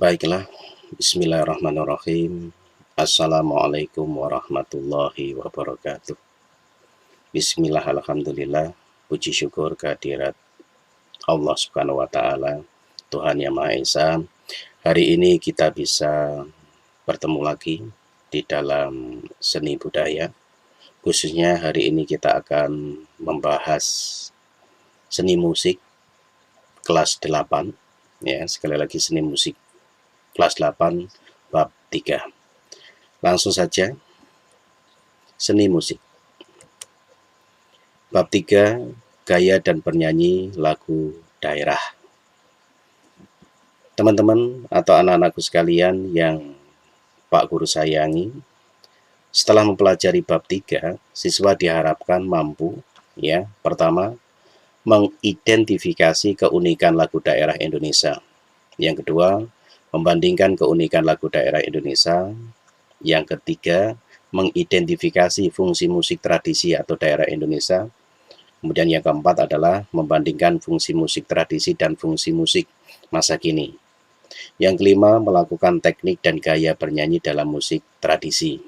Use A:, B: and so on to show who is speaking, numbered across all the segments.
A: Baiklah, bismillahirrahmanirrahim. Assalamualaikum warahmatullahi wabarakatuh. Bismillah, alhamdulillah, puji syukur kehadirat Allah subhanahu wa ta'ala, Tuhan Yang Maha Esa. Hari ini kita bisa bertemu lagi di dalam seni budaya. Khususnya hari ini kita akan membahas seni musik kelas 8. Ya, sekali lagi seni musik kelas 8 bab 3. Langsung saja, seni musik. Bab 3, gaya dan bernyanyi lagu daerah. Teman-teman atau anak-anakku sekalian yang Pak Guru sayangi, setelah mempelajari bab 3, siswa diharapkan mampu, pertama, mengidentifikasi keunikan lagu daerah Indonesia. Yang kedua, membandingkan keunikan lagu daerah Indonesia. Yang ketiga, mengidentifikasi fungsi musik tradisi atau daerah Indonesia. Kemudian yang keempat adalah membandingkan fungsi musik tradisi dan fungsi musik masa kini. Yang kelima, melakukan teknik dan gaya bernyanyi dalam musik tradisi.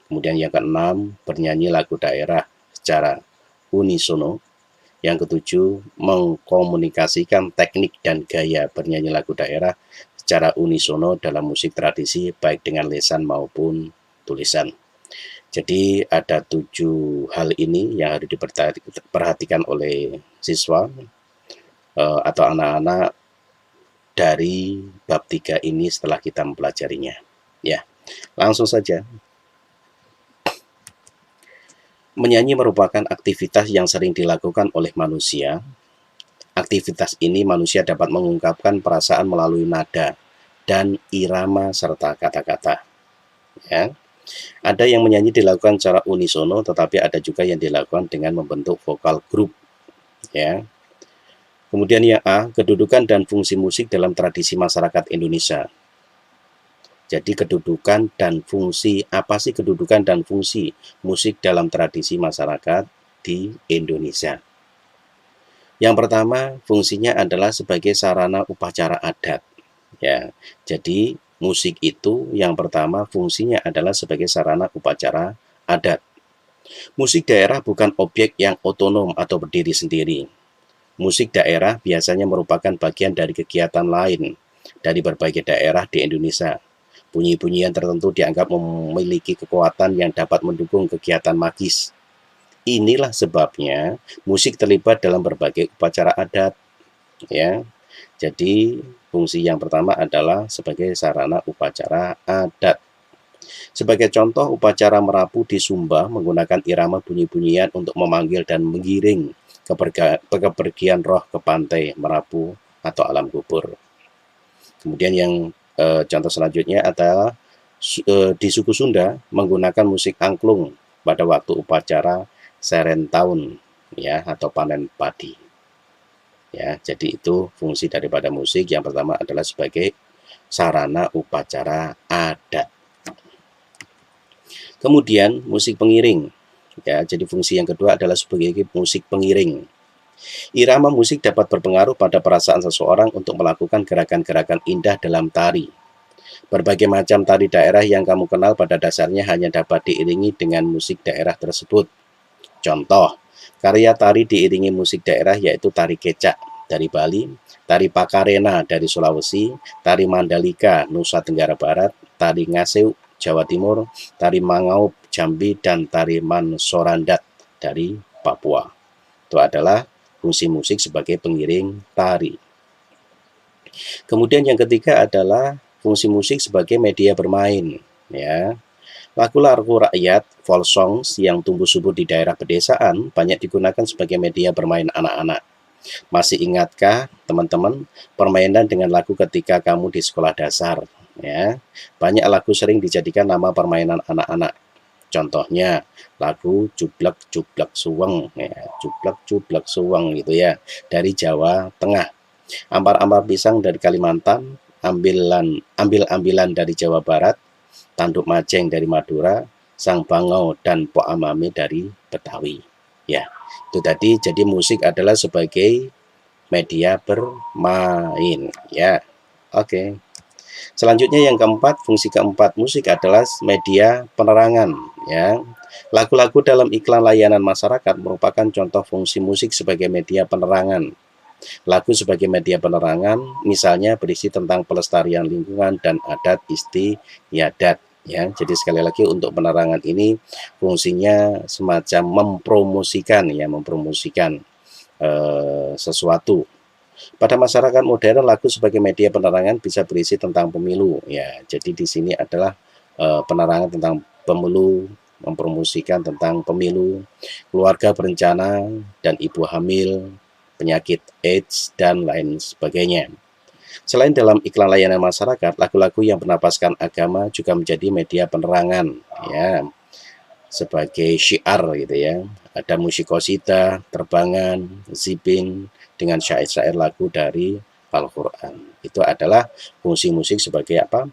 A: Kemudian yang keenam, bernyanyi lagu daerah secara unisono. Yang ketujuh, mengkomunikasikan teknik dan gaya bernyanyi lagu daerah secara unisono dalam musik tradisi, baik dengan lisan maupun tulisan. Jadi ada 7 hal ini yang harus diperhatikan oleh siswa atau anak-anak dari bab 3 ini setelah kita mempelajarinya. Ya, langsung saja. Menyanyi merupakan aktivitas yang sering dilakukan oleh manusia. Aktivitas ini manusia dapat mengungkapkan perasaan melalui nada dan irama serta kata-kata. Ya. Ada yang menyanyi dilakukan secara unisono, tetapi ada juga yang dilakukan dengan membentuk vokal grup. Ya. Kemudian yang A, kedudukan dan fungsi musik dalam tradisi masyarakat Indonesia. Jadi kedudukan dan fungsi, apa sih kedudukan dan fungsi musik dalam tradisi masyarakat di Indonesia? Yang pertama, fungsinya adalah sebagai sarana upacara adat. Ya, jadi musik itu yang pertama fungsinya adalah sebagai sarana upacara adat. Musik daerah bukan objek yang otonom atau berdiri sendiri. Musik daerah biasanya merupakan bagian dari kegiatan lain dari berbagai daerah di Indonesia. Bunyi-bunyian tertentu dianggap memiliki kekuatan yang dapat mendukung kegiatan magis. Inilah sebabnya musik terlibat dalam berbagai upacara adat. Ya, jadi fungsi yang pertama adalah sebagai sarana upacara adat. Sebagai contoh, upacara merapu di Sumba menggunakan irama bunyi-bunyian untuk memanggil dan menggiring kepergian roh ke pantai Merapu atau alam kubur. Kemudian yang contoh selanjutnya adalah di suku Sunda menggunakan musik angklung pada waktu upacara Serentahun, ya, atau panen padi. Ya, jadi itu fungsi daripada musik. Yang pertama adalah sebagai sarana upacara adat. Kemudian musik pengiring. Ya, jadi fungsi yang kedua adalah sebagai musik pengiring. Irama musik dapat berpengaruh pada perasaan seseorang untuk melakukan gerakan-gerakan indah dalam tari. Berbagai macam tari daerah yang kamu kenal pada dasarnya hanya dapat diiringi dengan musik daerah tersebut. Contoh, karya tari diiringi musik daerah yaitu tari kecak dari Bali, tari Pakarena dari Sulawesi, tari Mandalika Nusa Tenggara Barat, tari Ngaseu Jawa Timur, tari Mangaup Jambi, dan tari Mansorandat dari Papua. Itu adalah fungsi musik sebagai pengiring tari. Kemudian yang ketiga adalah fungsi musik sebagai media bermain. Ya, lagu-lagu rakyat, folk songs yang tumbuh subur di daerah pedesaan banyak digunakan sebagai media bermain anak-anak. Masih ingatkah teman-teman permainan dengan lagu ketika kamu di sekolah dasar? Ya, banyak lagu sering dijadikan nama permainan anak-anak. Contohnya lagu Jublek Jublek Suweng, ya, Jublek Jublek Suweng gitu ya, dari Jawa Tengah. Ampar-ampar pisang dari Kalimantan, ambil-ambilan dari Jawa Barat, tanduk majeng dari Madura, sang bangau dan pok amame dari Betawi. Ya, itu tadi. Jadi musik adalah sebagai media bermain. Ya, oke. Selanjutnya yang keempat, fungsi keempat musik adalah media penerangan, ya. Lagu-lagu dalam iklan layanan masyarakat merupakan contoh fungsi musik sebagai media penerangan. Lagu sebagai media penerangan misalnya berisi tentang pelestarian lingkungan dan adat istiadat, ya. Jadi sekali lagi untuk penerangan ini fungsinya semacam mempromosikan, ya, mempromosikan sesuatu. Pada masyarakat modern, lagu sebagai media penerangan bisa berisi tentang pemilu, ya. Jadi di sini adalah penerangan tentang pemilu, mempromosikan tentang pemilu, keluarga berencana dan ibu hamil, penyakit AIDS dan lain sebagainya. Selain dalam iklan layanan masyarakat, lagu-lagu yang bernapaskan agama juga menjadi media penerangan, ya, sebagai syiar gitu ya. Ada musik qasidah, terbangan, zibin dengan syair-syair lagu dari Al-Qur'an. Itu adalah fungsi musik sebagai apa?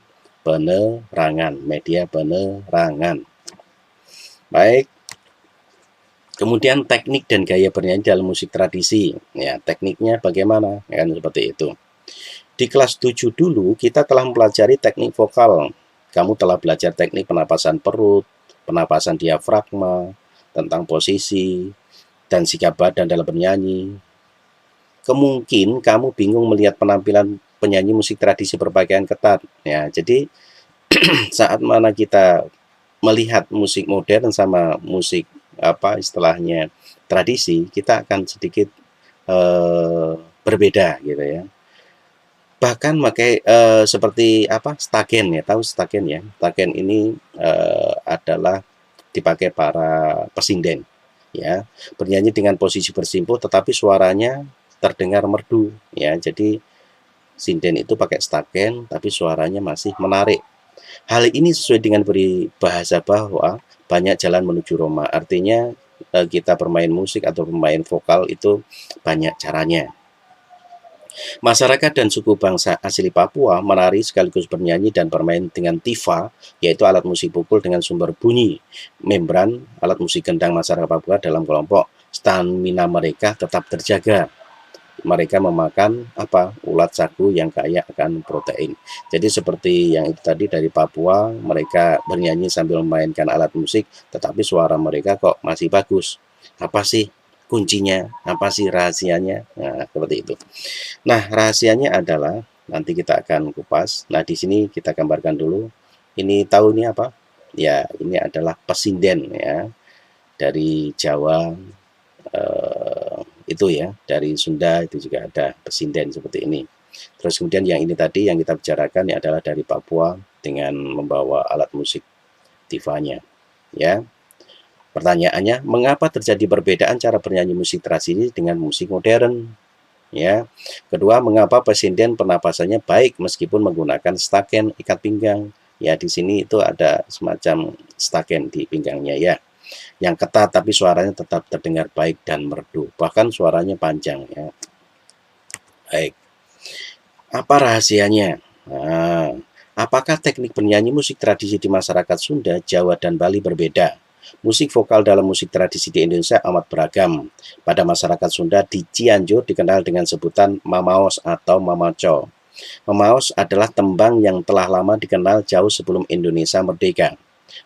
A: Penerangan, media penerangan. Baik. Kemudian teknik dan gaya bernyanyi dalam musik tradisi. Ya, tekniknya bagaimana? Ya, kan seperti itu. Di kelas 7 dulu kita telah mempelajari teknik vokal. Kamu telah belajar teknik penapasan perut, penapasan diafragma, tentang posisi dan sikap badan dalam bernyanyi. Kemungkin kamu bingung melihat penampilan penyanyi musik tradisi berpakaian ketat. Ya, jadi saat mana kita melihat musik modern sama musik apa istilahnya tradisi, kita akan sedikit berbeda gitu ya. Bahkan pakai seperti apa, stagen ya, tahu stagen ya. Stagen ini adalah dipakai para pesinden, ya. Bernyanyi dengan posisi bersimpuh tetapi suaranya terdengar merdu, ya. Jadi sinden itu pakai stagen tapi suaranya masih menarik. Hal ini sesuai dengan bahasa bahwa banyak jalan menuju Roma. Artinya kita bermain musik atau bermain vokal itu banyak caranya. Masyarakat dan suku bangsa asli Papua menari sekaligus bernyanyi dan bermain dengan tifa, yaitu alat musik pukul dengan sumber bunyi. Membran alat musik gendang masyarakat Papua dalam kelompok stamina mereka tetap terjaga. Mereka memakan apa? Ulat sagu yang kaya akan protein. Jadi seperti yang itu tadi dari Papua, mereka bernyanyi sambil memainkan alat musik, tetapi suara mereka kok masih bagus. Apa sih kuncinya? Apa sih rahasianya? Nah, seperti itu. Nah, rahasianya adalah nanti kita akan kupas. Nah, di sini kita gambarkan dulu. Ini tahu ini apa? Ya, ini adalah pesinden ya. Dari Jawa itu ya, dari Sunda itu juga ada pesinden seperti ini. Terus kemudian yang ini tadi yang kita bicarakan ini adalah dari Papua dengan membawa alat musik tifanya. Ya. Pertanyaannya, mengapa terjadi perbedaan cara bernyanyi musik tradisi dengan musik modern? Ya. Kedua, mengapa pesinden pernapasannya baik meskipun menggunakan staken ikat pinggang? Ya, di sini itu ada semacam staken di pinggangnya ya. Yang ketat tapi suaranya tetap terdengar baik dan merdu. Bahkan suaranya panjang ya. Baik. Apa rahasianya? Nah, apakah teknik bernyanyi musik tradisi di masyarakat Sunda, Jawa, dan Bali berbeda? Musik vokal dalam musik tradisi di Indonesia amat beragam. Pada masyarakat Sunda di Cianjur dikenal dengan sebutan mamaos atau mamaco. Mamaos adalah tembang yang telah lama dikenal jauh sebelum Indonesia merdeka.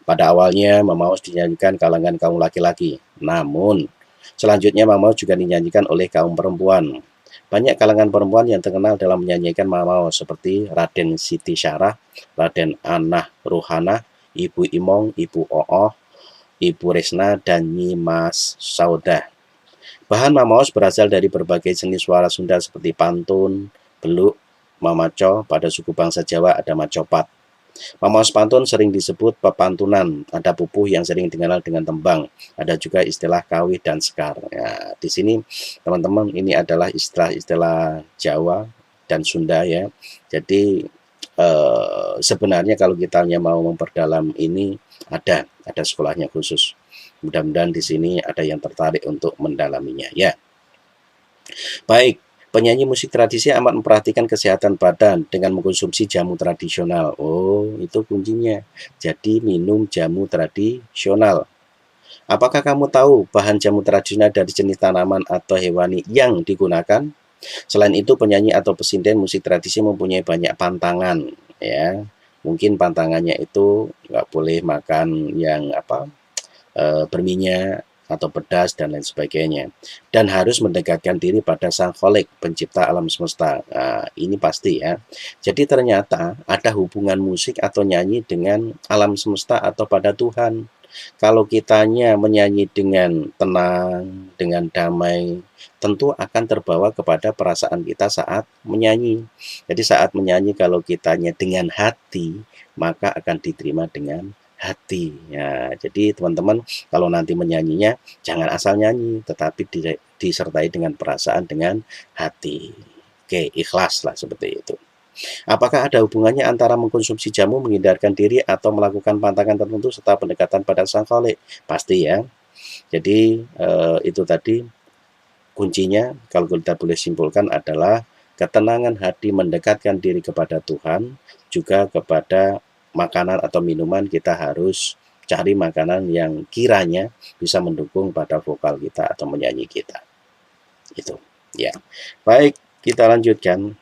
A: Pada awalnya mamaos dinyanyikan kalangan kaum laki-laki. Namun, selanjutnya mamaos juga dinyanyikan oleh kaum perempuan. Banyak kalangan perempuan yang terkenal dalam menyanyikan mamaos seperti Raden Siti Syarah, Raden Anah Ruhana, Ibu Imong, Ibu Ooh, Ibu Resna, dan Nyi Mas Saudah. Bahan mamaos berasal dari berbagai jenis suara Sunda seperti pantun, beluk, mamaco. Pada suku bangsa Jawa ada macopat. Mamaos pantun sering disebut pepantunan. Ada pupuh yang sering dikenal dengan tembang. Ada juga istilah kawih dan sekar. Ya, di sini teman-teman ini adalah istilah-istilah Jawa dan Sunda ya. Jadi sebenarnya kalau kita hanya mau memperdalam ini ada sekolahnya khusus. Mudah-mudahan di sini ada yang tertarik untuk mendalaminya ya. Baik, penyanyi musik tradisi amat memperhatikan kesehatan badan dengan mengkonsumsi jamu tradisional. Oh, itu kuncinya. Jadi minum jamu tradisional. Apakah kamu tahu bahan jamu tradisional dari jenis tanaman atau hewani yang digunakan? Selain itu, penyanyi atau pesinden musik tradisi mempunyai banyak pantangan. ya. Mungkin pantangannya itu nggak boleh makan yang berminyak atau pedas dan lain sebagainya, dan harus mendekatkan diri pada Sang Kholik, pencipta alam semesta. Nah, ini pasti ya. Jadi ternyata ada hubungan musik atau nyanyi dengan alam semesta atau pada Tuhan. Kalau kitanya menyanyi dengan tenang, dengan damai, tentu akan terbawa kepada perasaan kita saat menyanyi. Jadi saat menyanyi kalau kitanya dengan hati, maka akan diterima dengan hati. Ya, jadi teman-teman kalau nanti menyanyinya jangan asal nyanyi, tetapi disertai dengan perasaan, dengan hati. Oke, ikhlas lah seperti itu. Apakah ada hubungannya antara mengkonsumsi jamu, menghindarkan diri, atau melakukan pantangan tertentu serta pendekatan pada Sang Kholik? Pasti ya. Jadi itu tadi kuncinya, kalau kita boleh simpulkan adalah ketenangan hati, mendekatkan diri kepada Tuhan, juga kepada makanan atau minuman kita harus cari makanan yang kiranya bisa mendukung pada vokal kita atau menyanyi kita. Itu ya. Baik, kita lanjutkan.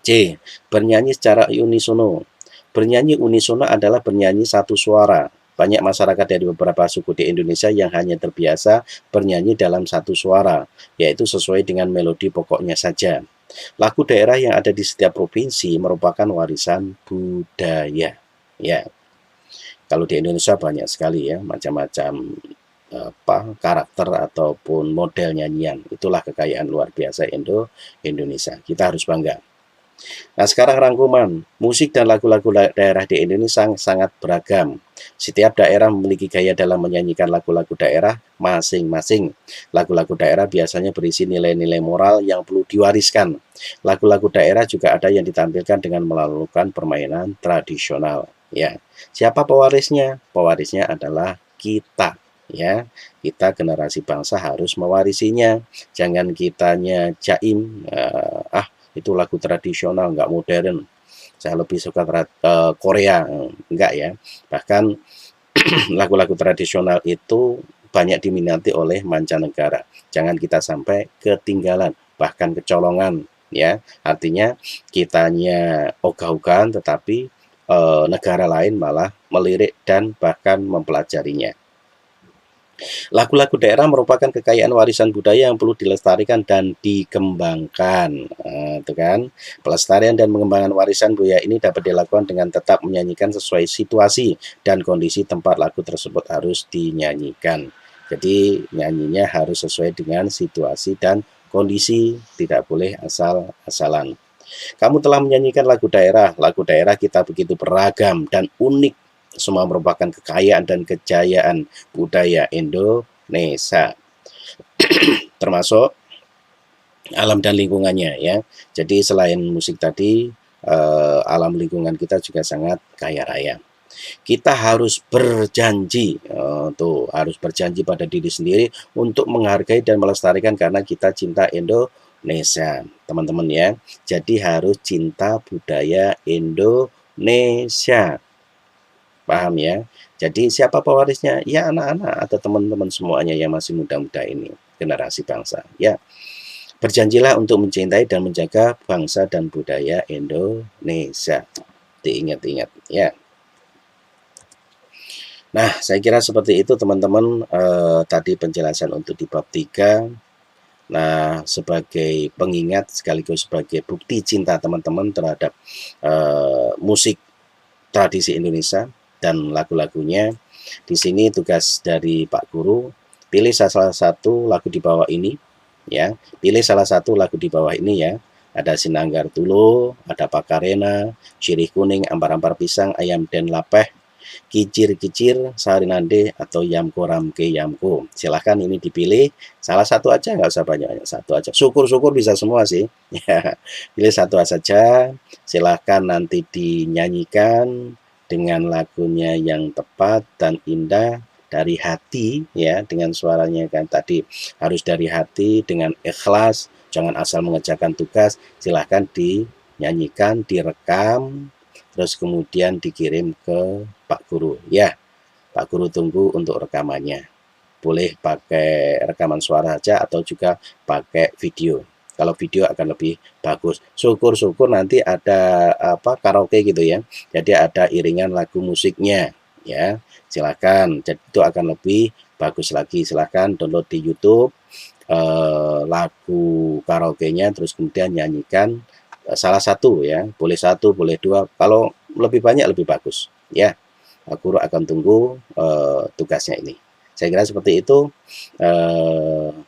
A: C. Bernyanyi secara unisono. Bernyanyi unisono adalah bernyanyi satu suara. Banyak masyarakat dari beberapa suku di Indonesia yang hanya terbiasa bernyanyi dalam satu suara, yaitu sesuai dengan melodi pokoknya saja. Lagu daerah yang ada di setiap provinsi merupakan warisan budaya. Ya, kalau di Indonesia banyak sekali ya macam-macam karakter ataupun model nyanyian. Itulah kekayaan luar biasa Indonesia. Kita harus bangga. Nah, sekarang rangkuman, musik dan lagu-lagu daerah di Indonesia sangat beragam. Setiap daerah memiliki gaya dalam menyanyikan lagu-lagu daerah masing-masing. Lagu-lagu daerah biasanya berisi nilai-nilai moral yang perlu diwariskan. Lagu-lagu daerah juga ada yang ditampilkan dengan melakukan permainan tradisional. Ya, siapa pewarisnya? Pewarisnya adalah kita. Ya, kita generasi bangsa harus mewarisinya. Jangan kitanya jaim, itu lagu tradisional, nggak modern, saya lebih suka Korea, enggak ya. Bahkan lagu-lagu tradisional itu banyak diminati oleh mancanegara. Jangan kita sampai ketinggalan, bahkan kecolongan ya. Artinya kitanya ogah-ogahan tetapi negara lain malah melirik dan bahkan mempelajarinya. Lagu-lagu daerah merupakan kekayaan warisan budaya yang perlu dilestarikan dan dikembangkan. Nah, itu kan. Pelestarian dan pengembangan warisan budaya ini dapat dilakukan dengan tetap menyanyikan sesuai situasi dan kondisi tempat lagu tersebut harus dinyanyikan. Jadi nyanyinya harus sesuai dengan situasi dan kondisi, tidak boleh asal-asalan. Kamu telah menyanyikan lagu daerah kita begitu beragam dan unik, semua merupakan kekayaan dan kejayaan budaya Indonesia, termasuk alam dan lingkungannya ya. Jadi selain musik tadi, alam lingkungan kita juga sangat kaya raya. Kita harus berjanji, harus berjanji pada diri sendiri untuk menghargai dan melestarikan karena kita cinta Indonesia, teman-teman ya. Jadi harus cinta budaya Indonesia. Paham ya? Jadi siapa pewarisnya? Ya anak-anak atau teman-teman semuanya yang masih muda-muda ini, generasi bangsa. Ya, berjanjilah untuk mencintai dan menjaga bangsa dan budaya Indonesia. Diingat-ingat ya. Nah, saya kira seperti itu teman-teman, tadi penjelasan untuk di bab 3. Nah, sebagai pengingat sekaligus sebagai bukti cinta teman-teman terhadap musik tradisi Indonesia dan lagu-lagunya. Di sini tugas dari Pak Guru, pilih salah satu lagu di bawah ini ya. Pilih salah satu lagu di bawah ini ya. Ada Sinanggar Tulo, ada Pakarena, Sirih Kuning, Ampar-ampar Pisang, Ayam Den Lapeh, Kicir-kicir, Sarinande, atau Yamko Ramke Yamko. Silahkan ini dipilih salah satu aja, nggak usah banyak-banyak, satu aja. Syukur-syukur bisa semua sih. Pilih satu saja. Silahkan nanti dinyanyikan dengan lagunya yang tepat dan indah dari hati ya, dengan suaranya kan tadi harus dari hati dengan ikhlas, jangan asal mengerjakan tugas. Silahkan dinyanyikan, direkam, terus kemudian dikirim ke Pak Guru ya. Pak Guru tunggu untuk rekamannya. Boleh pakai rekaman suara aja atau juga pakai video. Kalau video akan lebih bagus. Syukur-syukur nanti ada karaoke gitu ya. Jadi ada iringan lagu musiknya ya. Silakan. Jadi itu akan lebih bagus lagi. Silakan download di YouTube lagu karaoke-nya, terus kemudian nyanyikan salah satu ya, boleh satu, boleh dua, kalau lebih banyak lebih bagus ya. Guru akan tunggu tugasnya ini. Saya kira seperti itu.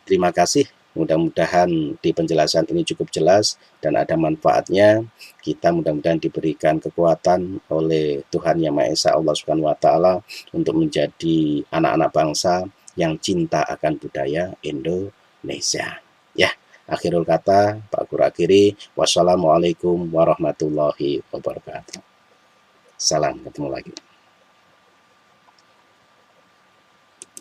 A: Terima kasih. Mudah-mudahan di penjelasan ini cukup jelas dan ada manfaatnya. Kita mudah-mudahan diberikan kekuatan oleh Tuhan Yang Maha Esa, Allah Subhanahu wa Ta'ala, untuk menjadi anak-anak bangsa yang cinta akan budaya Indonesia. Ya, akhirul kata Pak Guru akhiri. Wassalamualaikum warahmatullahi wabarakatuh. Salam, ketemu lagi.